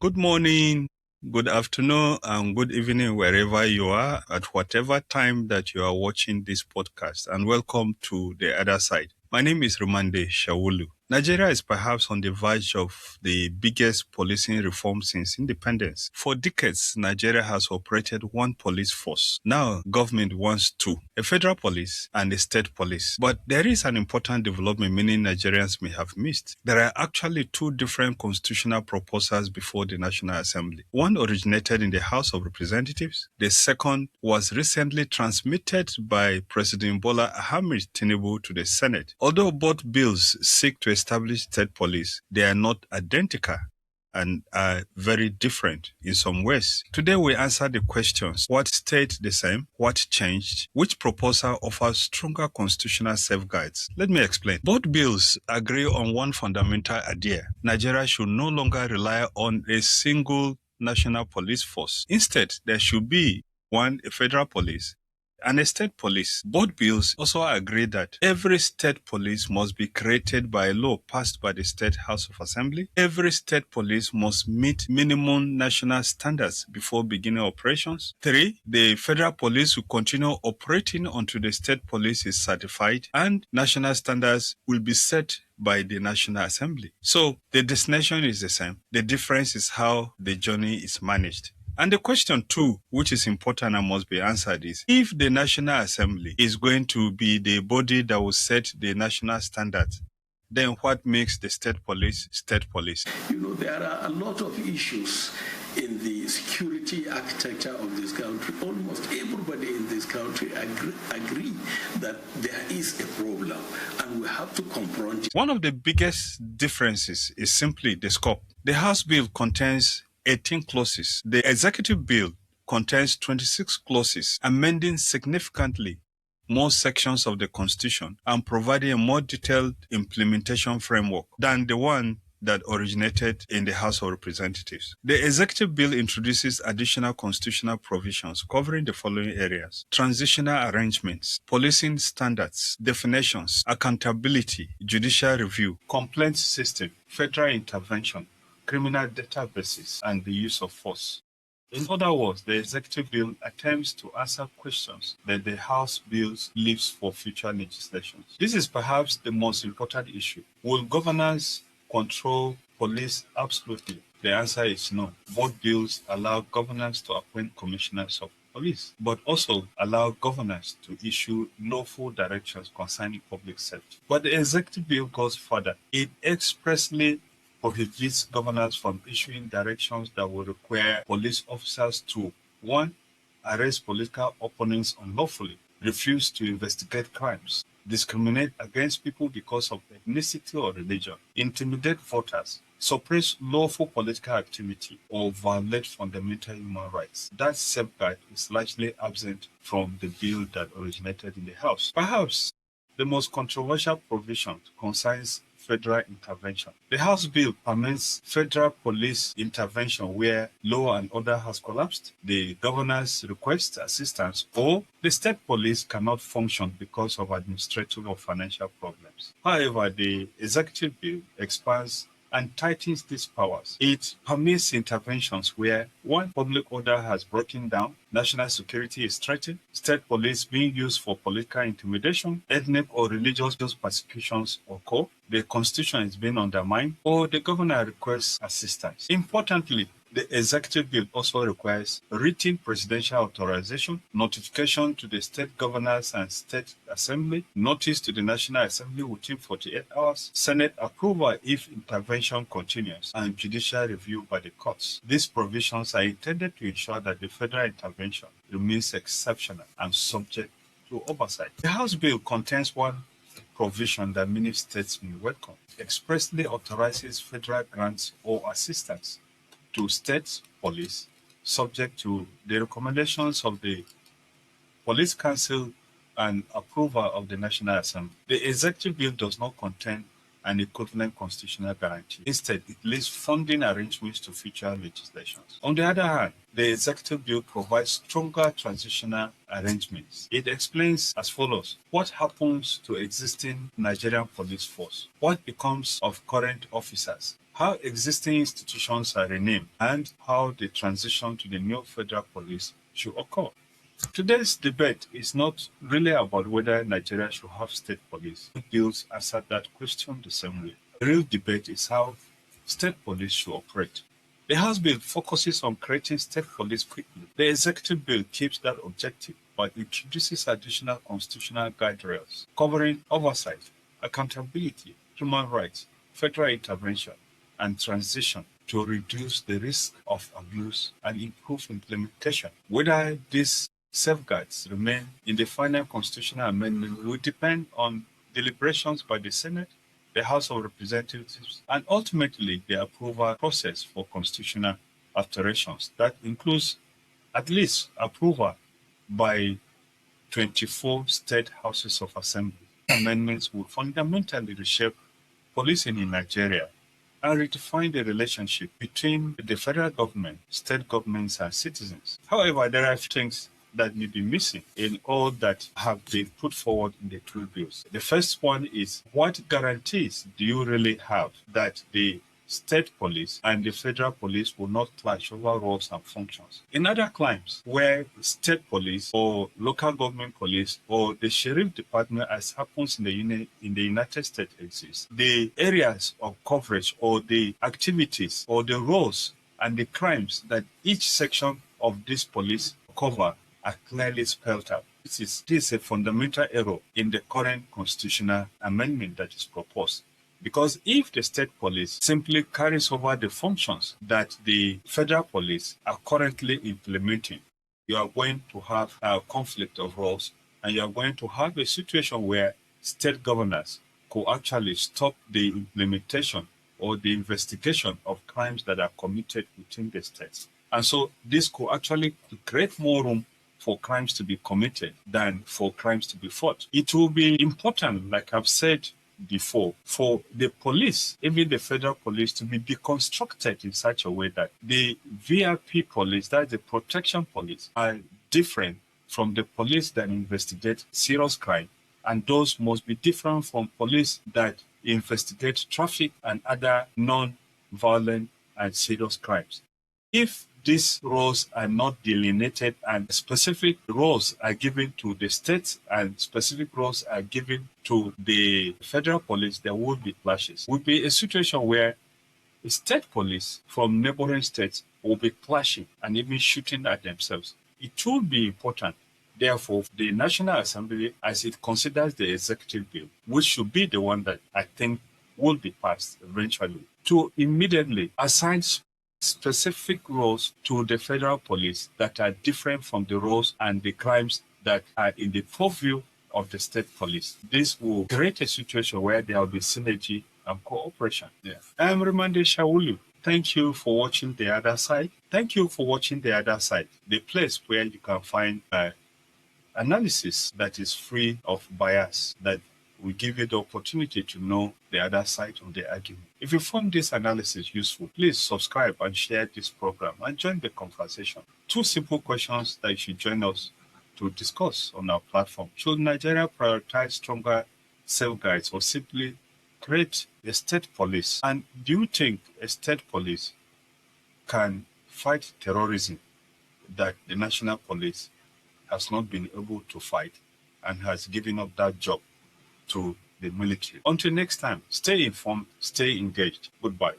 Good morning, good afternoon, and good evening, wherever you are, at whatever time that you are watching this podcast, and welcome to the other side. My name is Rimamnde Shawulu. Nigeria is perhaps on the verge of the biggest policing reform since independence. For decades, Nigeria has operated one police force. Now, government wants two, a federal police and a state police. But there is an important development many Nigerians may have missed. There are actually two different constitutional proposals before the National Assembly. One originated in the House of Representatives. The second was recently transmitted by President Bola Ahmed Tinubu to the Senate. Although both bills seek to establish state police, they are not identical and are very different in some ways. Today we answer the questions: what stayed the same, what changed, which proposal offers stronger constitutional safeguards. Let me explain. Both bills agree on one fundamental idea: Nigeria should no longer rely on a single national police force. Instead, there should be one, a federal police, and a state police. Both bills also agree that every state police must be created by a law passed by the State House of Assembly. Every state police must meet minimum national standards before beginning operations. 3, the federal police will continue operating until the state police is certified, and national standards will be set by the National Assembly. So the destination is the same. The difference is how the journey is managed. And the question too, which is important and must be answered, is if the National Assembly is going to be the body that will set the national standards, then what makes the state police state police? You know, there are a lot of issues in the security architecture of this country. Almost everybody in this country agree that there is a problem and we have to confront it. One of the biggest differences is simply the scope. The House bill contains 18 clauses. The executive bill contains 26 clauses, amending significantly more sections of the Constitution and providing a more detailed implementation framework than the one that originated in the House of Representatives. The executive bill introduces additional constitutional provisions covering the following areas: transitional arrangements, policing standards, definitions, accountability, judicial review, complaint system, federal intervention, criminal databases, and the use of force. In other words, the executive bill attempts to answer questions that the House bills leaves for future legislation. This is perhaps the most important issue. Will governance control police? Absolutely. The answer is no. Both bills allow governors to appoint commissioners of police, but also allow governors to issue lawful directions concerning public safety. But the executive bill goes further. It expressly prohibits governors from issuing directions that will require police officers to: 1, arrest political opponents unlawfully, refuse to investigate crimes, discriminate against people because of ethnicity or religion, intimidate voters, suppress lawful political activity, or violate fundamental human rights. That safeguard is largely absent from the bill that originated in the House. Perhaps the most controversial provision concerns federal intervention. The House bill permits federal police intervention where law and order has collapsed, the governors request assistance, or the state police cannot function because of administrative or financial problems. However, the executive bill expands and tightens these powers. It permits interventions where: 1, public order has broken down, national security is threatened, state police being used for political intimidation, ethnic or religious persecutions occur, the constitution is being undermined, or the governor requests assistance. Importantly, the executive bill also requires written presidential authorization, notification to the state governors and state assembly, notice to the National Assembly within 48 hours, Senate approval if intervention continues, and judicial review by the courts. These provisions are intended to ensure that the federal intervention remains exceptional and subject to oversight. The House bill contains one provision that many states may welcome: expressly authorizes federal grants or assistance to state police, subject to the recommendations of the Police Council and approval of the National Assembly. The executive bill does not contain an equivalent constitutional guarantee. Instead, it leaves funding arrangements to future legislations. On the other hand, the executive bill provides stronger transitional arrangements. It explains as follows: what happens to existing Nigerian police force? What becomes of current officers? how existing institutions are renamed, and how the transition to the new federal police should occur. Today's debate is not really about whether Nigeria should have state police. Bills answer that question the same way. The real debate is how state police should operate. The House bill focuses on creating state police quickly. The executive bill keeps that objective, but introduces additional constitutional guardrails covering oversight, accountability, human rights, federal intervention, and transition to reduce the risk of abuse and improve implementation. Whether these safeguards remain in the final constitutional amendment will depend on deliberations by the Senate, the House of Representatives, and ultimately the approval process for constitutional alterations. That includes at least approval by 24 state houses of assembly. Amendments will fundamentally reshape policing in Nigeria and redefine the relationship between the federal government, state governments, and citizens. However, there are things that may be missing in all that have been put forward in the two bills. The first one is, what guarantees do you really have that the state police and the federal police will not clash over roles and functions? In other climes where state police or local government police or the sheriff department, as happens in the United States, exists, the areas of coverage or the activities or the roles and the crimes that each section of this police cover are clearly spelled out. This is a fundamental error in the current constitutional amendment that is proposed. Because if the state police simply carries over the functions that the federal police are currently implementing, you are going to have a conflict of roles, and you are going to have a situation where state governors could actually stop the implementation or the investigation of crimes that are committed within the states. And so this could actually create more room for crimes to be committed than for crimes to be fought. It will be important, like I've said before, for the police, even the federal police, to be deconstructed in such a way that the VIP police, that is the protection police, are different from the police that investigate serious crime, and those must be different from police that investigate traffic and other non-violent and serious crimes. If these roles are not delineated and specific roles are given to the states and specific roles are given to the federal police, there will be clashes. Will be a situation where the state police from neighboring states will be clashing and even shooting at themselves. It will be important, therefore, the National Assembly, as it considers the executive bill, which should be the one that I think will be passed eventually, to immediately assign specific roles to the federal police that are different from the roles and the crimes that are in the purview of the state police. This will create a situation where there will be synergy and cooperation. I'm Rimamnde Shawulu. Thank you for watching The Other Side. Thank you for watching The Other Side, the place where you can find analysis that is free of bias, that will give you the opportunity to know the other side of the argument. If you found this analysis useful, please subscribe and share this program and join the conversation. 2 simple questions that you should join us to discuss on our platform. Should Nigeria prioritize stronger safeguards or simply create a state police? And do you think a state police can fight terrorism that the national police has not been able to fight and has given up that job to the military? Until next time, stay informed, stay engaged. Goodbye.